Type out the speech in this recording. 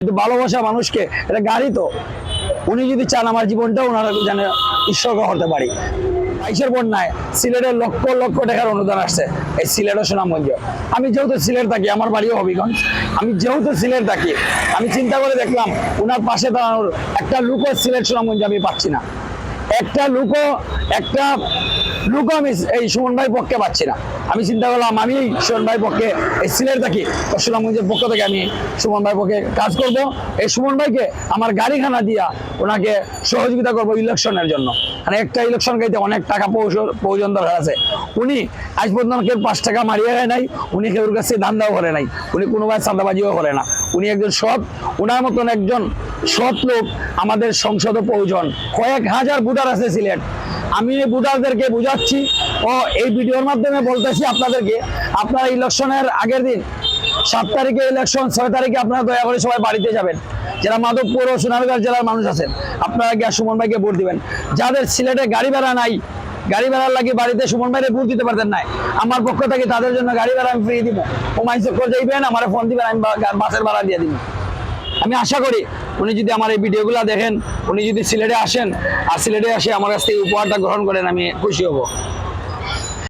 কিন্তু ভালোবাসা মানুষকে, এটা গাড়ি তো, উনি যদি চান আমার জীবনটা ওনারা যেন ঈশ্বর হতে পারি। 22-এর বন্যায় সিলেটের লক্ষ লক্ষ টাকার অনুদান আসছে এই সিলেট ও সুনামগঞ্জ। আমি যেহেতু সিলেট থাকি, আমার বাড়িও হবিগঞ্জ, আমি যেহেতু সিলেট থাকি, আমি চিন্তা করে দেখলাম ওনার পাশে দাঁড়ানোর একটা লুকও সিলেট সুনামগঞ্জ আমি পাচ্ছি না। একটা লুকও আমি এই সুমন ভাইয়ের পক্ষে পাচ্ছি না। আমি চিন্তা করলাম আমি সুমন ভাইয়ের পক্ষে এই সিলেট থাকি, সুনামগঞ্জের পক্ষ থেকে আমি সুমন ভাইয়ের পক্ষে কাজ করব। এই সুমন ভাইকে আমার গাড়িখানা দিয়া ওনাকে সহযোগিতা করবো ইলেকশনের জন্য। মানে একটা ইলেকশন গাইতে অনেক টাকা প্রয়োজন দরকার আছে। উনি আজ পর্যন্ত কেউ 5 টাকা মারিয়ে গায় নাই, উনি কেউর কাছে ধান্দাও করে নাই, উনি কোনো ভাই চাঁদাবাজিও করে না। উনি একজন সৎ, ওনার মতন একজন সৎ লোক আমাদের সংসদে প্রয়োজন। কয়েক হাজার ভোটার আছে সিলেট। আমি ভোটারদেরকে বুঝাচ্ছি ও এই ভিডিওর মাধ্যমে বলতেছি আপনাদেরকে, আপনারা ইলেকশনের আগের দিন 7 তারিখে ইলেকশন, 6 তারিখে আপনারা দয়া করে সবাই বাড়িতে যাবেন। যারা মাধবপুর ও সোনারগাঁও জেলার মানুষ আছেন, আপনারা গিয়ে সুমন ভাইকে ভোট দিবেন। যাদের সিলেটে গাড়ি ভাড়া নাই, গাড়ি ভাড়ার লাগে বাড়িতে সুমন ভাইরে ভোট দিতে পারতেন নাই, আমার পক্ষ থেকে তাদের জন্য গাড়ি ভাড়া আমি ফ্রি দিব। হুমায়ুন চক্কর যাইবেন, আমার ফোন দিবেন, আমি বাসের ভাড়া দিয়ে দিব। আমি আশা করি উনি যদি আমার এই ভিডিওগুলো দেখেন, উনি যদি সিলেটে আসেন আর সিলেটে আসে আমার কাছ থেকে উপহারটা গ্রহণ করেন, আমি খুশি হব।